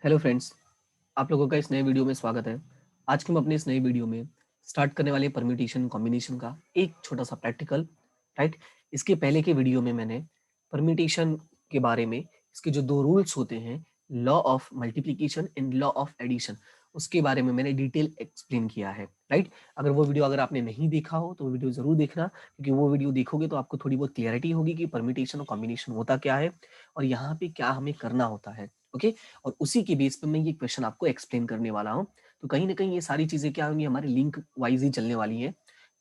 Hello friends, आप लोगों का इस नए वीडियो में स्वागत है। आज की हम अपने इस नए वीडियो में स्टार्ट करने वाले परम्यूटेशन कॉम्बिनेशन का एक छोटा सा प्रैक्टिकल, राइट। इसके पहले के वीडियो में मैंने परम्यूटेशन के बारे में इसके जो दो रूल्स होते हैं, law of multiplication and law of addition, उसके बारे में मैंने डिटेल एक्सप्लेन किया है, राइट। अगर आपने नहीं देखा हो तो वो वीडियो जरूर देखना, क्योंकि वो वीडियो देखोगे तो आपको थोड़ी बहुत क्लियरिटी होगी कि परम्यूटेशन और कॉम्बिनेशन होता क्या है और यहाँ पे क्या हमें करना होता है। ओके, और उसी के बेस पे मैं ये क्वेश्चन आपको एक्सप्लेन करने वाला हूँ। तो कहीं ना कहीं ये सारी चीजें क्या होंगी, हमारे लिंक वाइज ही चलने वाली है।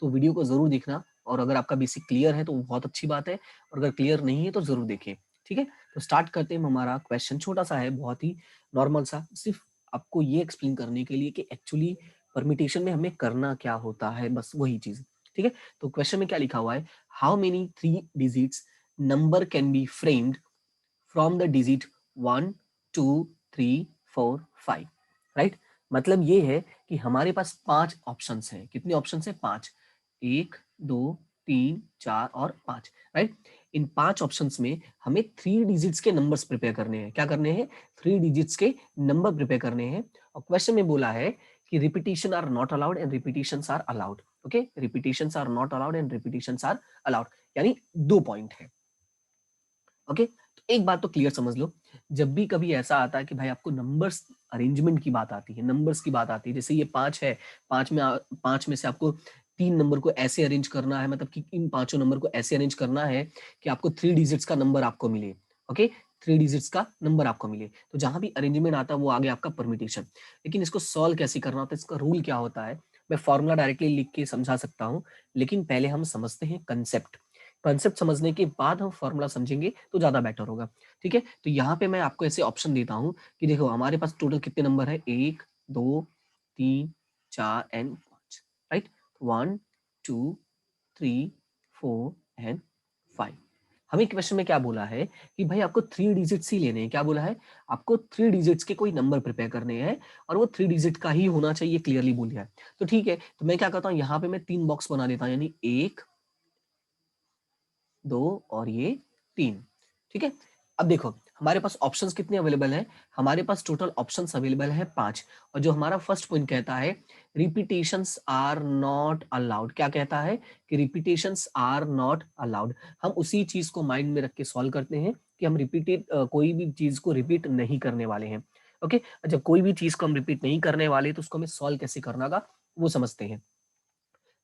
तो वीडियो को जरूर देखना, और अगर आपका बेसिक क्लियर है तो बहुत अच्छी बात है, और अगर क्लियर नहीं है तो जरूर देखें। ठीक है, तो स्टार्ट करते हैं। हमारा क्वेश्चन छोटा सा है, बहुत ही नॉर्मल सा, सिर्फ आपको ये एक्सप्लेन करने के लिए कि एक्चुअली परमिटेशन में हमें करना क्या होता है, बस वही चीज। ठीक है, तो क्वेश्चन में क्या लिखा हुआ है, how many 3 digits number can be framed from the digit 1 2 3 4 5, right. मतलब ये है कि हमारे पास 5 ऑप्शंस हैं। कितने ऑप्शंस हैं? 5। 1 2 3 4 और 5, राइट। इन 5 ऑप्शंस में हमें 3 डिजिट्स के नंबर्स प्रिपेयर करने हैं। क्या करने हैं? 3 डिजिट्स के नंबर प्रिपेयर करने हैं। और क्वेश्चन में बोला है कि repetition are not allowed and repetitions are allowed. Okay, repetitions are not allowed and repetitions are allowed, यानी 2 पॉइंट है। ओके, तो एक बात तो क्लियर समझ लो, जब भी कभी ऐसा आता है कि भाई आपको नंबर्स अरेंजमेंट की बात आती है, नंबर्स की बात आती है, जैसे ये 5 है, 5 में से आपको 3 नंबर को ऐसे अरेंज करना है, मतलब कि इन 5 नंबर को ऐसे अरेंज करना है कि आपको 3 डिजिट्स का नंबर आपको मिले। ओके, 3 डिजिट्स का नंबर आपको मिले, तो जहां भी अरेंजमेंट आता है वो आगे आपका परमिटेशन। लेकिन इसको सॉल्व कैसे करना होता है, इसका रूल क्या होता है, मैं फॉर्मूला डायरेक्टली लिख के समझा सकता हूँ, लेकिन पहले हम समझते हैं कंसेप्ट। कंसेप्ट समझने के बाद हम फॉर्मूला समझेंगे तो ज्यादा बेटर होगा। ठीक है, तो यहाँ पे मैं आपको ऐसे ऑप्शन देता हूँ कि देखो हमारे पास टोटल कितने नंबर है, 1 2 3 4 एंड 5, राइट। 1 2 3 4 एंड 5। हमें क्वेश्चन में क्या बोला है कि भाई आपको 3 डिजिट्स ही लेने हैं। क्या बोला है? आपको 3 डिजिट्स के कोई नंबर प्रिपेयर करने हैं, और वो 3 डिजिट का ही होना चाहिए, क्लियरली बोल दिया है। तो ठीक है, तो मैं क्या करता हूँ, यहाँ पे मैं 3 बॉक्स बना देता हूँ, यानी 1 2 और ये 3। ठीक है, अब देखो हमारे पास ऑप्शंस कितने अवेलेबल हैं, हमारे पास टोटल ऑप्शंस अवेलेबल है 5। और जो हमारा फर्स्ट पॉइंट कहता है, रिपीटेशंस आर नॉट अलाउड। क्या कहता है? कि रिपीटेशंस आर नॉट अलाउड। हम उसी चीज को माइंड में रख के सॉल्व करते हैं कि हम कोई भी चीज को रिपीट नहीं करने वाले हैं। ओके, जब कोई भी चीज को हम रिपीट नहीं करने वाले तो उसको हमें सॉल्व कैसे करना होगा वो समझते हैं।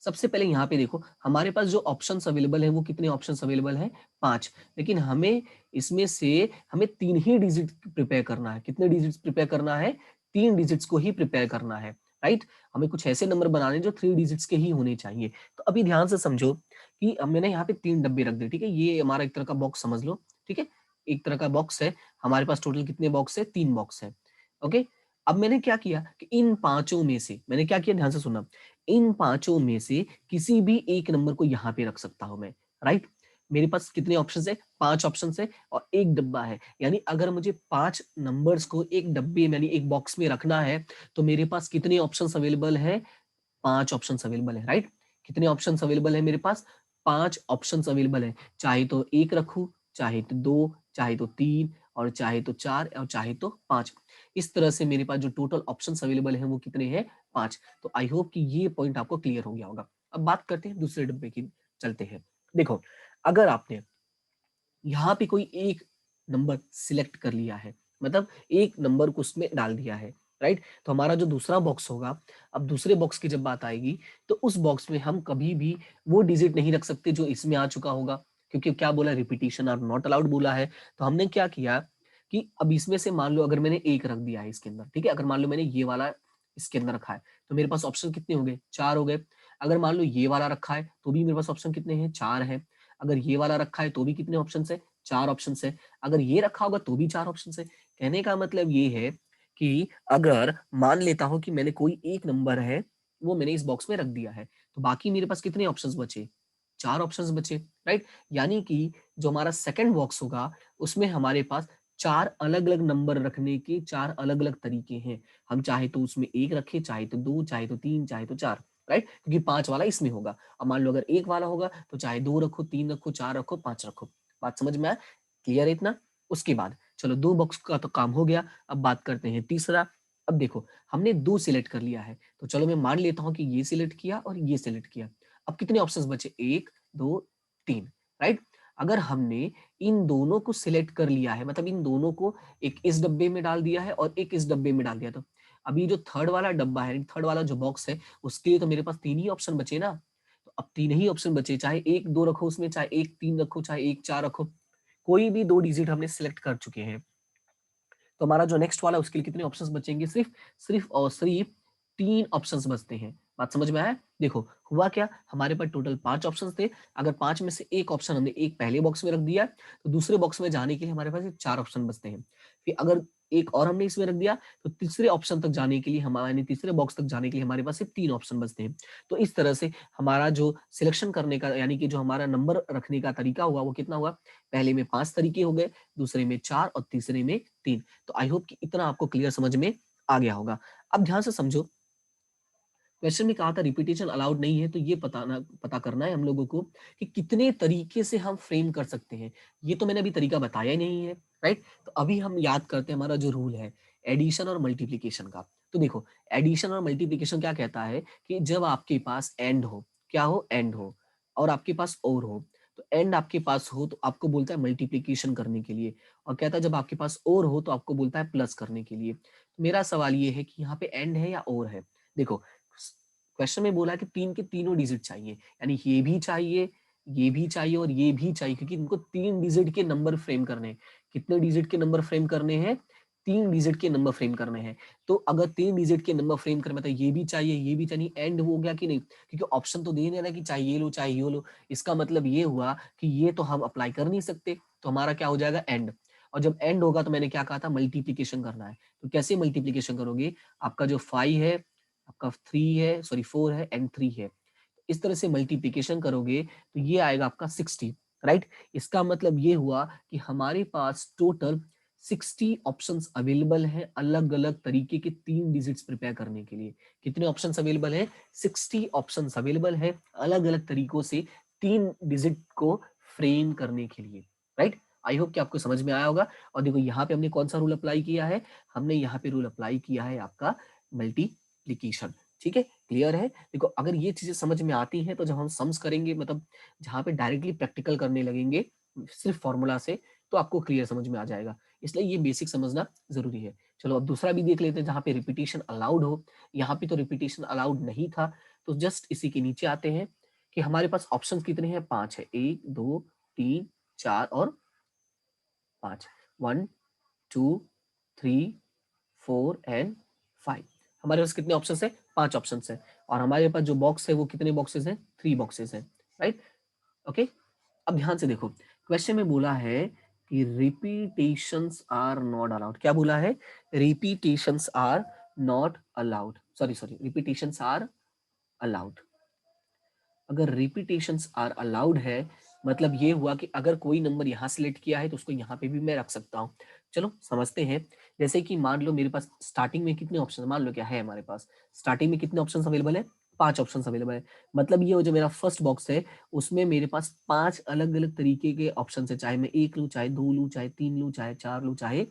सबसे पहले यहाँ पे देखो, हमारे पास जो ऑप्शंस अवेलेबल है वो कितने ऑप्शंस अवेलेबल है? 5। लेकिन हमें इसमें से हमें 3 ही डिजिट प्रिपेयर करना है। कितने डिजिट्स प्रिपेयर करना है? 3 डिजिट्स को ही प्रिपेयर करना है, राइट। हमें कुछ ऐसे नंबर बनाने जो 3 डिजिट्स के ही होने चाहिए। तो अभी ध्यान से समझो कि अब मैंने यहाँ पे 3 डब्बे रख दिए। ठीक है, ये हमारा एक तरह का बॉक्स समझ लो। ठीक है, एक तरह का बॉक्स है। हमारे पास टोटल कितने बॉक्स है? 3 बॉक्स है। ओके, अब मैंने क्या किया कि इन पांचों में से मैंने क्या किया, ध्यान से सुनना, इन पांचों में से किसी भी एक नंबर को यहां पे रख सकता हूं मैं, राइट। मेरे पास कितने ऑप्शन है? 5 ऑप्शन है और एक डब्बा है, यानी अगर मुझे 5 नंबर्स को एक डब्बे में यानी एक बॉक्स में रखना है तो मेरे पास कितने ऑप्शंस अवेलेबल है? 5 ऑप्शंस अवेलेबल है, राइट। कितने ऑप्शंस अवेलेबल है मेरे पास? 5 ऑप्शंस अवेलेबल है। चाहे तो एक रखू, चाहे तो दो, चाहे तो तीन, और चाहे तो चार, और चाहे तो 5। इस तरह से मेरे पास जो टोटल ऑप्शंस अवेलेबल है वो कितने हैं? 5। तो आई होप कि ये पॉइंट आपको क्लियर हो गया होगा। अब बात करते हैं दूसरे डब्बे की, चलते हैं। देखो, अगर आपने यहाँ पे कोई एक नंबर सिलेक्ट कर लिया है, मतलब एक नंबर को उसमें डाल दिया है, राइट, तो हमारा जो दूसरा बॉक्स होगा, अब दूसरे बॉक्स की जब बात आएगी तो उस बॉक्स में हम कभी भी वो डिजिट नहीं रख सकते जो इसमें आ चुका होगा, क्योंकि क्या बोला? रिपीटिशन आर नॉट अलाउड बोला है। तो हमने क्या किया कि अब इसमें से मान लो अगर मैंने एक रख दिया है इसके अंदर, ठीक है, अगर मान लो मैंने ये वाला इसके अंदर रखा है तो मेरे पास ऑप्शन कितने हो गए? 4 हो गए। अगर मान लो ये वाला रखा है तो भी मेरे पास ऑप्शन कितने हैं? 4 है। अगर ये वाला रखा है तो भी कितने ऑप्शन है? 4 ऑप्शन है। अगर ये रखा होगा तो भी 4 ऑप्शन है। कहने का मतलब ये है कि अगर मान लेता हूं कि मैंने कोई एक नंबर है वो मैंने इस बॉक्स में रख दिया है, तो बाकी मेरे पास कितने ऑप्शंस बचे? 4 ऑप्शंस बचे, राइट। यानी कि जो हमारा सेकंड बॉक्स होगा उसमें हमारे पास 4 अलग अलग नंबर रखने के 4 अलग अलग तरीके हैं। हम चाहे तो उसमें एक रखे, चाहे तो दो, चाहे तो तीन, चाहे तो चार, राइट, क्योंकि 5 वाला इसमें होगा। अब मान लो अगर एक वाला होगा तो चाहे 2 रखो, 3 रखो, 4 रखो, 5 रखो। बात समझ में आया? क्लियर है इतना? उसके बाद चलो 2 बॉक्स का तो काम हो गया, अब बात करते हैं तीसरा। अब देखो हमने 2 सिलेक्ट कर लिया है, तो चलो मैं मान लेता हूँ कि ये सिलेक्ट किया और ये सिलेक्ट किया। अब कितने ऑप्शंस बचे? 1, 2, 3, राइट? अगर हमने इन दोनों को सिलेक्ट कर लिया है, मतलब इन दोनों को एक इस डब्बे में डाल दिया है और एक इस डब्बे में डाल दिया, तो अभी जो थर्ड वाला डब्बा है, थर्ड वाला जो बॉक्स है, उसके लिए तो मेरे पास 3 ही ऑप्शन बचे ना। तो अब 3 ही ऑप्शन बचे, चाहे 1, 2 रखो उसमें, चाहे 1, 3 रखो, चाहे 1, 4 रखो, कोई भी 2 डिजिट हमने सिलेक्ट कर चुके हैं। तो हमारा जो नेक्स्ट वाला है उसके लिए कितने ऑप्शंस बचेंगे? सिर्फ और सिर्फ 3 ऑप्शंस बचते हैं। बात समझ में आया? देखो हुआ क्या, हमारे पास टोटल 5 ऑप्शंस थे। अगर 5 में से एक ऑप्शन हमने एक पहले बॉक्स में रख दिया, तो दूसरे बॉक्स में जाने के लिए हमारे पास 4 ऑप्शन बचते हैं। फिर अगर एक और हमने इसमें रख दिया, तो तीसरे ऑप्शन तक जाने के लिए हमारे, यानी तीसरे बॉक्स तक जाने के लिए हमारे पास सिर्फ 3 ऑप्शन बचते हैं। तो इस तरह से हमारा जो सिलेक्शन करने का, यानी कि जो हमारा नंबर रखने का तरीका हुआ, वो कितना हुआ? पहले में 5 तरीके हो गए, दूसरे में 4 और तीसरे में 3। तो आई होप कि इतना आपको क्लियर समझ में आ गया होगा। अब ध्यान से समझो, क्वेश्चन में कहा था रिपीटेशन अलाउड नहीं है, तो ये पता करना है हम लोगों को कि कितने तरीके से हम फ्रेम कर सकते हैं। ये तो मैंने अभी तरीका बताया ही नहीं है, राइट? तो अभी हम याद करते हैं हमारा जो रूल है एडिशन और मल्टीप्लीकेशन का। तो देखो एडिशन और मल्टीप्लीकेशन क्या कहता है कि जब आपके पास एंड हो, क्या हो? एंड हो, और आपके पास और हो। तो एंड आपके पास हो तो आपको बोलता है मल्टीप्लीकेशन करने के लिए, और कहता है जब आपके पास और हो तो आपको बोलता है प्लस करने के लिए। तो मेरा सवाल ये है कि यहाँ पे एंड है या और है? देखो क्वेश्चन में बोला है कि 3 के तीनों डिजिट चाहिए, यानी ये भी चाहिए, ये भी चाहिए और ये भी चाहिए, क्योंकि इनको 3 डिजिट के नंबर फ्रेम करने हैं। कितने डिजिट के नंबर फ्रेम करने हैं? 3 डिजिट के नंबर फ्रेम करने हैं। तो अगर 3 डिजिट के नंबर फ्रेम करने, मतलब ये भी चाहिए, ये भी चाहिए, एंड हो गया कि नहीं? क्योंकि ऑप्शन तो दे नहीं रहा कि चाहिए ये लो, चाहिए ये लो। इसका मतलब ये हुआ कि ये तो हम अप्लाई कर नहीं सकते, तो हमारा क्या हो जाएगा? एंड। और जब एंड होगा तो मैंने क्या कहा था? मल्टीप्लीकेशन करना है। तो कैसे मल्टीप्लीकेशन करोगे? आपका जो 5 है, आपका 3 है, सॉरी 4 है एंड 3 है, इस तरह से मल्टीप्लीकेशन करोगे तो ये आएगा आपका 60, राइट? इसका मतलब ये हुआ कि हमारे पास टोटल 60 ऑप्शंस अवेलेबल हैं, अलग अलग तरीके के 3 डिजिट्स प्रिपेयर करने के लिए। कितने ऑप्शंस अवेलेबल हैं? 60 ऑप्शंस अवेलेबल हैं, अलग अलग तरीकों से 3 डिजिट को फ्रेम करने के लिए, राइट? आई होप कि आपको समझ में आया होगा। और देखो यहाँ पे हमने कौन सा रूल अप्लाई किया है? हमने यहाँ पे रूल अप्लाई किया है आपका मल्टीप्लीकेशन। ठीक है, क्लियर है? देखो अगर ये चीजें समझ में आती हैं तो जब हम सम्स करेंगे, मतलब जहाँ पे डायरेक्टली प्रैक्टिकल करने लगेंगे सिर्फ फॉर्मूला से, तो आपको क्लियर समझ में आ जाएगा। इसलिए ये बेसिक समझना जरूरी है। चलो अब दूसरा भी देख लेते हैं जहाँ पे रिपीटेशन अलाउड हो। यहाँ पे तो रिपीटेशन अलाउड नहीं था, तो जस्ट इसी के नीचे आते हैं कि हमारे पास ऑप्शन कितने हैं? 5 है। 1, 2, 3, 4 और 5। 1, 2, 3, 4 एंड 5। हमारे पास कितने ऑप्शंस है? 5 ऑप्शंस है। और हमारे पास जो बॉक्स है वो कितने बॉक्सेस हैं? 3 बॉक्सेस हैं, राइट? ओके, अब ध्यान से देखो, क्वेश्चन में बोला है कि रिपीटेशंस आर नॉट अलाउड। क्या बोला है? Repetitions are not allowed, sorry repetitions are allowed. अगर रिपीटेशंस आर अलाउड है, मतलब ये हुआ कि अगर कोई नंबर यहाँ सिलेक्ट किया है तो उसको यहाँ पे भी मैं रख सकता हूँ। चलो समझते हैं। जैसे कि मान लो मेरे पास स्टार्टिंग में कितने ऑप्शन, मान लो क्या है हमारे पास स्टार्टिंग में कितने ऑप्शन अवेलेबल है? 5 ऑप्शन अवेलेबल है। मतलब ये जो मेरा फर्स्ट बॉक्स है उसमें मेरे पास 5 अलग अलग तरीके के ऑप्शन है, चाहे मैं 1 लूँ, चाहे 2 लूँ, चाहे 3 लूँ, चाहे 4 लूँ, चाहे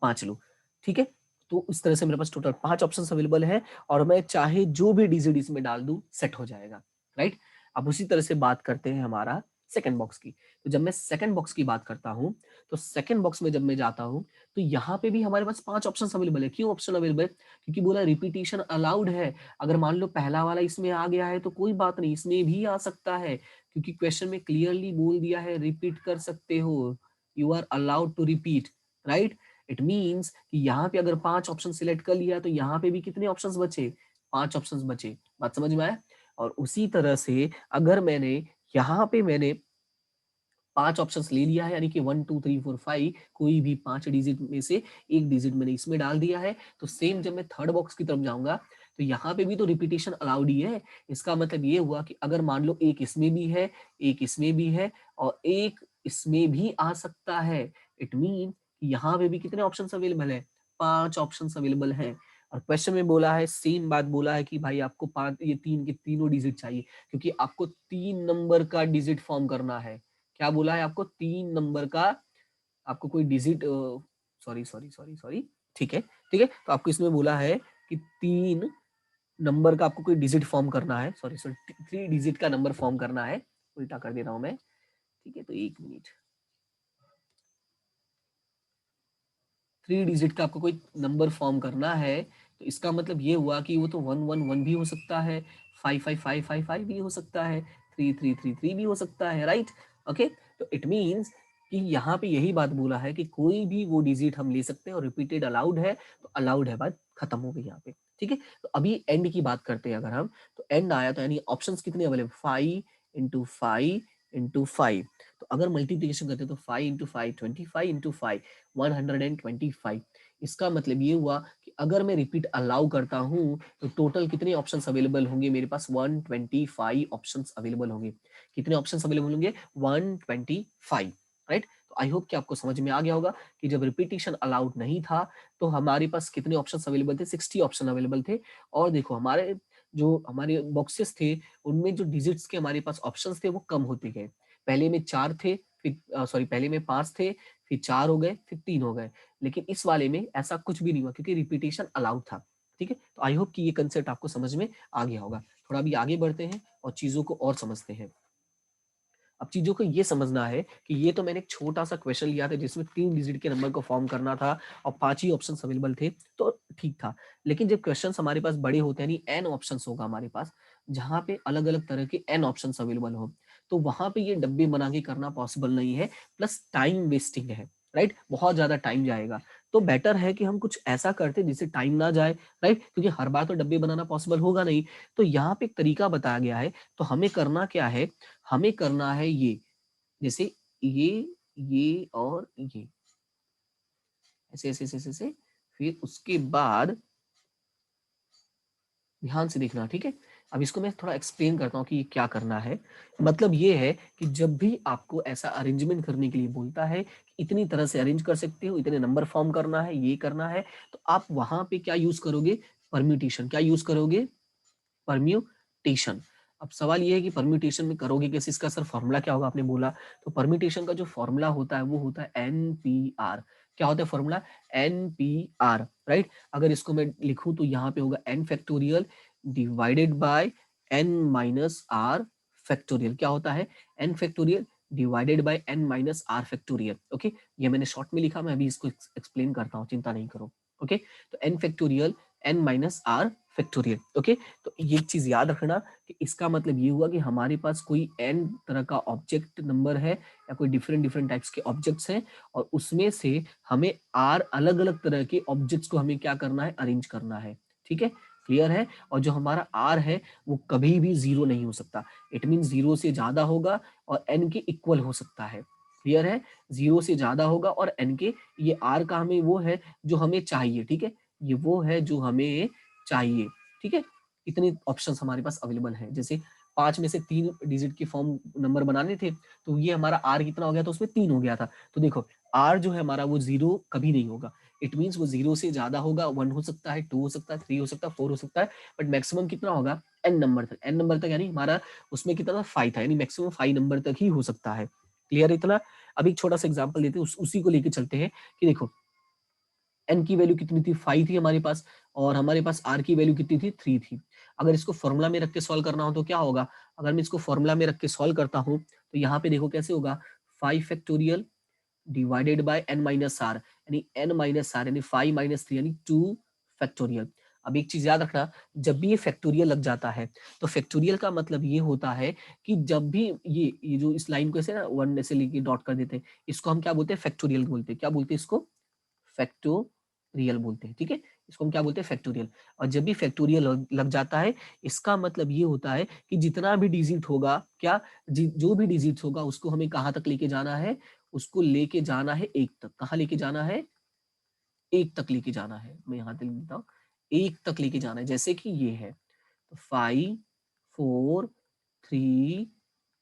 5 लूँ। ठीक है, तो इस तरह से मेरे पास टोटल 5 ऑप्शन अवेलेबल है, और मैं चाहे जो भी डिजिट इसमें डाल दूं सेट हो जाएगा, राइट? अब उसी तरह से बात करते हैं हमारा सेकंड बॉक्स की। तो जब मैं सेकंड बॉक्स की बात करता हूं, तो सेकंड बॉक्स में जब मैं जाता हूं, तो यहाँ पे भी हमारे पास 5 ऑप्शन अवेलेबल है। क्यों ऑप्शन अवेलेबल है? क्योंकि बोला रिपीटेशन अलाउड है। अगर मान लो पहला वाला इसमें आ गया है तो कोई बात नहीं, इसमें भी आ सकता है, क्योंकि क्वेश्चन में क्लियरली बोल दिया है रिपीट कर सकते हो, you are allowed to repeat, right? It means कि यहाँ पे अगर 5 ऑप्शन सिलेक्ट कर लिया तो यहाँ पे भी कितने ऑप्शंस बचे? 5 ऑप्शंस बचे। बात समझ में आया? और उसी तरह से अगर मैंने यहाँ पे मैंने 5 ऑप्शंस ले लिया है, यानी कि 1, 2, 3, 4, 5, कोई भी 5 डिजिट में से एक डिजिट मैंने इसमें डाल दिया है, तो सेम जब मैं थर्ड बॉक्स की तरफ जाऊंगा तो यहाँ पे भी तो रिपीटेशन अलाउड ही है। इसका मतलब ये हुआ कि अगर मान लो एक इसमें भी है, एक इसमें भी है और एक इसमें भी आ सकता है, इट मीन यहाँ पे भी कितने ऑप्शन अवेलेबल है? 5 ऑप्शन अवेलेबल है। और क्वेश्चन में बोला है, सेम बात बोला है कि भाई आपको 5, ये 3 के तीनों डिजिट चाहिए, क्योंकि आपको 3 नंबर का डिजिट फॉर्म करना है। क्या बोला है? आपको 3 नंबर का, आपको कोई डिजिट सॉरी, ठीक है, ठीक है। तो आपको इसमें बोला है कि 3 नंबर का आपको कोई डिजिट फॉर्म करना है, सॉरी 3 डिजिट का नंबर फॉर्म करना है, उल्टा कर दे रहा हूं मैं, ठीक है। तो 1 मिनट, 3 डिजिट का आपको कोई नंबर फॉर्म करना है, तो इसका मतलब ये हुआ कि वो तो 111 भी हो सकता है, 55555 भी हो सकता है, 3333 भी हो सकता है, राइट। ओके, तो इट मीन्स कि यहाँ पे यही बात बोला है कि कोई भी वो डिजिट हम ले सकते हैं और रिपीटेड अलाउड है, तो अलाउड है, बात खत्म हो गई यहाँ पे, ठीक है। तो अभी एंड की बात करते हैं अगर हम, तो एंड आया तो यानी ऑप्शंस कितने अवेलेबल, 5 × 5 × 5। तो अगर मल्टीप्लीकेशन करते हैं तो 5 × 5 25 × 5 125। इसका मतलब ये हुआ कि अगर मैं रिपीट अलाउ करता हूं तो टोटल कितने ऑप्शंस अवेलेबल होंगे मेरे पास, 125 ऑप्शंस अवेलेबल होंगे। कितने ऑप्शंस अवेलेबल होंगे, 125, राइट। तो आई होप कि आपको समझ में आ गया होगा कि जब रिपीटेशन अलाउड नहीं था तो हमारे पास कितने ऑप्शंस अवेलेबल थे, 60 ऑप्शन अवेलेबल थे। और देखो हमारे बॉक्सेस थे उनमें जो डिजिट्स के हमारे पास ऑप्शंस थे वो कम होते गए। पहले में 4 थे, फिर सॉरी पहले में 5 थे, फिर 4 हो गए, फिर 3 हो गए। लेकिन इस वाले में ऐसा कुछ भी नहीं हुआ क्योंकि रिपीटेशन अलाउड था, ठीक है। तो आई होप कि ये कंसेप्ट आपको समझ में आ गया होगा। थोड़ा अभी आगे बढ़ते हैं और चीजों को और समझते हैं। अब चीजों को ये समझना है कि ये तो मैंने एक छोटा सा क्वेश्चन लिया था जिसमें 3 डिजिट के नंबर को फॉर्म करना था और 5 ही ऑप्शन अवेलेबल थे, तो ठीक था। लेकिन जब क्वेश्चन हमारे पास बड़े होते हैं, यानी एन ऑप्शन होगा हमारे पास, जहां पे अलग अलग तरह के एन ऑप्शन अवेलेबल हो, तो वहां पे ये डब्बे बना के करना पॉसिबल नहीं है, प्लस टाइम वेस्टिंग है, राइट। बहुत ज्यादा टाइम जाएगा। तो बेटर है कि हम कुछ ऐसा करते जिससे टाइम ना जाए, राइट, क्योंकि हर बार तो डब्बे बनाना पॉसिबल होगा नहीं। तो यहाँ पे एक तरीका बताया गया है, तो हमें करना क्या है, हमें करना है ये, जैसे ये और ये, ऐसे ऐसे ऐसे ऐसे, फिर उसके बाद ध्यान से देखना, ठीक है। अब इसको मैं थोड़ा एक्सप्लेन करता हूँ कि ये क्या करना है। मतलब ये है कि जब भी आपको ऐसा अरेंजमेंट करने के लिए बोलता है कि इतनी तरह से अरेंज कर सकते हो, इतने नंबर फॉर्म करना है, ये करना है, तो आप वहां पे क्या यूज करोगे, परम्यूटेशन। क्या यूज करोगे, परम्यूटेशन। अब सवाल ये है कि परम्यूटेशन में करोगे कैसे, इसका सर फॉर्मूला क्या होगा, आपने बोला। तो परम्यूटेशन का जो फॉर्मूला होता है वो होता है NPR। क्या होता है फॉर्मूला, NPR, राइट। अगर इसको मैं लिखूं तो यहाँ पे होगा n factorial divided by n minus R factorial. क्या होता है, n factorial divided by n minus R factorial. Okay, ये मैंने शॉर्ट में लिखा, मैं अभी इसको एक्सप्लेन करता हूँ, चिंता नहीं करो। ओके, तो n factorial n minus R factorial. Okay, तो ये चीज याद रखना कि इसका मतलब ये हुआ कि हमारे पास कोई n तरह का ऑब्जेक्ट नंबर है या कोई डिफरेंट डिफरेंट टाइप्स के ऑब्जेक्ट्स हैं, और उसमें से हमें r अलग अलग तरह के ऑब्जेक्ट्स को हमें क्या करना है, अरेंज करना है, ठीक है। क्लियर है। और जो हमारा r है वो कभी भी 0 नहीं हो सकता, इट मीन 0 से ज्यादा होगा और n के इक्वल हो सकता है। क्लियर है, 0 से ज्यादा होगा और n के, ये r का हमें वो है जो हमें चाहिए, ठीक है, ये वो है जो हमें चाहिए, ठीक है। इतने ऑप्शंस हमारे पास अवेलेबल हैं। जैसे 5 में से 3 डिजिट के फॉर्म नंबर बनाने थे, तो ये हमारा आर कितना हो गया था, उसमें 3 हो गया था। तो देखो आर जो है हमारा वो 0 कभी नहीं होगा, इट मीन्स वो 0 से ज्यादा होगा, 1 हो सकता है, 2 हो सकता है, 3 हो सकता है, 4 हो सकता है, बट मैक्सिमम कितना होगा, एन नंबर तक। एन नंबर तक यानी हमारा उसमें कितना था, 5 था, यानी मैक्सिमम 5 नंबर तक ही हो सकता है। क्लियर इतना। अब एक छोटा सा एग्जाम्पल देते हैं, उसी को लेके चलते हैं कि देखो एन की वैल्यू कितनी थी, 5 थी हमारे पास, और हमारे पास आर की वैल्यू कितनी थी, 3 थी। अगर इसको फॉर्मूला में रख के सॉल्व करना हो तो क्या होगा, अगर मैं इसको फॉर्मूला में रख के सॉल्व करता हूं तो यहाँ पे देखो कैसे होगा, 5 factorial divided by n minus R, यानी n माइनस आर यानी 5 माइनस 3 यानी 2 फैक्टोरियल। अब एक चीज याद रखना, जब भी ये फैक्टोरियल लग जाता है तो फैक्टोरियल का मतलब ये होता है कि जब भी ये जो इस लाइन को ऐसे ना 1 ऐसे लेके डॉट कर देते हैं, इसको हम क्या बोलते हैं, फैक्टोरियल बोलते हैं। क्या बोलते हैं इसको, फैक्टोरियल बोलते हैं, ठीक है। इसको हम क्या बोलते हैं, फैक्टोरियल। और जब भी फैक्टोरियल लग जाता है, इसका मतलब ये होता है कि जितना भी डिजिट होगा, क्या जो भी डिजिट होगा उसको हमें कहाँ तक लेके जाना है, उसको लेके जाना है 1 तक। कहाँ लेके जाना है, 1 तक लेके जाना है। मैं यहाँ तक लिख देता हूँ, 1 तक लेके जाना है। जैसे कि ये है, तो 5 4 3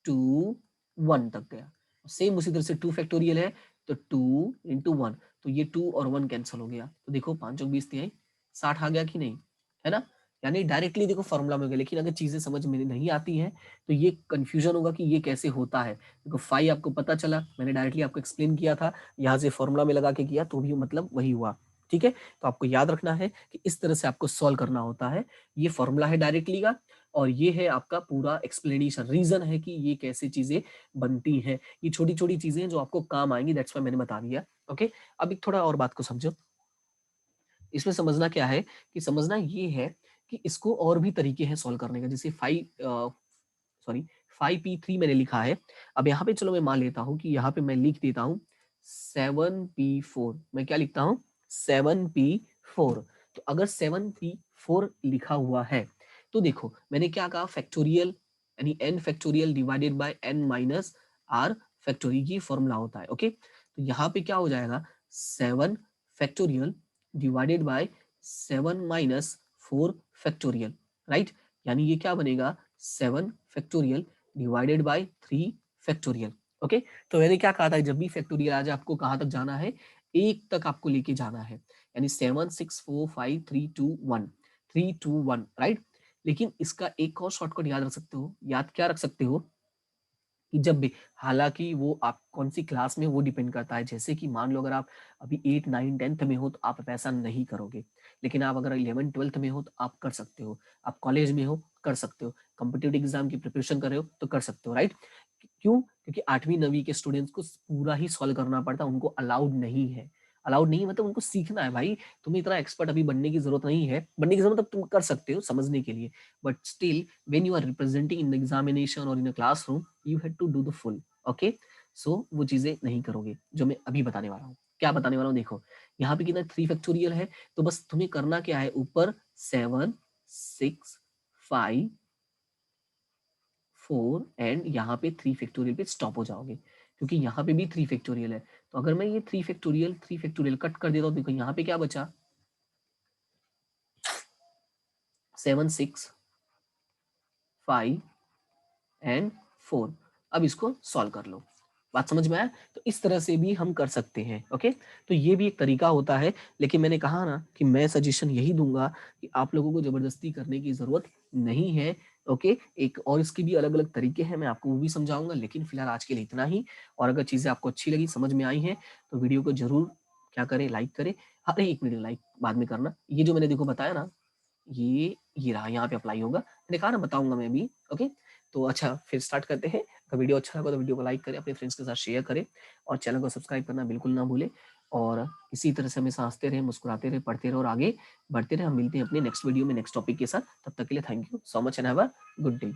2 1 तक गया। सेम उसी तरह से 2 फैक्टोरियल है, तो 2 इंटू 1, तो ये 2 और 1 कैंसिल हो गया। तो देखो 5 और 20 60 आ गया कि नहीं, है ना। यानी डायरेक्टली देखो फॉर्मूला में हो गया, लेकिन अगर चीजें समझ में नहीं आती हैं तो ये कंफ्यूजन होगा कि ये कैसे होता है। देखो फाई आपको पता चला, मैंने डायरेक्टली आपको एक्सप्लेन किया था, यहाँ से फॉर्मूला में लगा के किया तो भी मतलब वही हुआ। ठीक है, तो आपको याद रखना है कि इस तरह से आपको सॉल्व करना होता है। ये फॉर्मूला है डायरेक्टली का, और ये है आपका पूरा एक्सप्लेनेशन, रीजन है कि ये कैसे चीजें बनती हैं। ये छोटी छोटी चीजें हैं जो आपको काम आएंगी, दैट्स व्हाई मैंने बता दिया। ओके, अब एक थोड़ा और बात को समझो। इसमें समझना क्या है कि समझना ये है कि इसको और भी तरीके हैं सॉल्व करने का, जैसे 5p3 मैंने लिखा है। अब यहाँ पे चलो मैं मान लेता हूँ कि यहाँ पे मैं लिख देता हूँ 7p4। मैं क्या लिखता हूँ? 7p4। तो अगर 7p4 लिखा हुआ है तो देखो मैंने क्या कहा, फैक्टोरियल यानी n factorial divided by n minus r factorial, ये फॉर्मूला होता है। ओके, तो यहाँ पे क्या हो जाएगा, 7 factorial divided bye 7 minus 4 factorial, right. यानी ये क्या बनेगा, 7 factorial divided bye 3 factorial. Okay, तो मैंने क्या कहा था, जब भी फैक्टोरियल आ जाए आपको कहाँ तक जाना है, एक तक आपको लेके जाना है, यानी 7 6 4 5 3 2 1, 3 2 1, राइट। लेकिन इसका एक और शॉर्टकट याद रख सकते हो, याद क्या रख सकते हो कि जब भी, हालांकि वो आप कौन सी क्लास में वो डिपेंड करता है, जैसे कि मान लो अगर आप अभी 8 9 10th में हो तो आप वैसा नहीं करोगे, लेकिन आप अगर 11 12th में हो तो आप कर सकते हो, आप कॉलेज में हो कर सकते हो, कॉम्पिटेटिव एग्जाम की प्रिपरेशन कर रहे हो तो कर सकते हो, राइट। क्यों? क्योंकि 8वीं 9वीं के स्टूडेंट्स को पूरा ही सॉल्व करना पड़ता है, उनको अलाउड नहीं है। अलाउड नहीं मतलब उनको सीखना है भाई, तुम्हें इतना एक्सपर्ट अभी बनने की जरूरत नहीं है, बनने की जरूरत मतलब तुम कर सकते हो समझने के लिए, but still when you are representing in the examination or in a classroom you had to do the full, okay, so वो चीजें नहीं करोगे जो मैं अभी बताने वाला हूँ। क्या बताने वाला हूँ देखो, यहाँ पे कितना 3 फैक्टोरियल है, तो बस तुम्हें करना क्या है, ऊपर 7 6 5 4 एंड यहाँ पे 3 फैक्टोरियल पे स्टॉप हो जाओगे, क्योंकि यहाँ पे भी 3 फैक्टोरियल है। तो अगर मैं ये 3 फैक्टोरियल कट कर देता हूँ, देखो यहाँ पे क्या बचा, 7 6 5 एंड 4। अब इसको सॉल्व कर लो, बात समझ में आया? तो इस तरह से भी हम कर सकते हैं। ओके, तो ये भी एक तरीका होता है, लेकिन मैंने कहा ना कि मैं सजेशन यही दूंगा कि आप लोगों को जबरदस्ती करने की जरूरत नहीं है। ओके, एक और इसके भी अलग अलग तरीके हैं, मैं आपको वो भी समझाऊंगा, लेकिन फिलहाल आज के लिए इतना ही। और अगर चीजें आपको अच्छी लगी, समझ में आई हैं, तो वीडियो को जरूर क्या करें, लाइक करें। अरे एक मिनट, लाइक बाद में करना, ये जो मैंने देखो बताया ना, ये रहा, यहाँ पे अप्लाई होगा, मैंने कहा ना बताऊंगा मैं भी। ओके, तो अच्छा फिर स्टार्ट करते हैं। अगर वीडियो अच्छा लगा तो वीडियो को लाइक करें, अपने फ्रेंड्स के साथ शेयर करें, और चैनल को सब्सक्राइब करना बिल्कुल ना भूलें। और इसी तरह से हमें हंसते रहे, मुस्कुराते रहे, पढ़ते रहे और आगे बढ़ते रहे। हम मिलते हैं अपने नेक्स्ट वीडियो में नेक्स्ट टॉपिक के साथ, तब तक के लिए thank you so much and have a good day.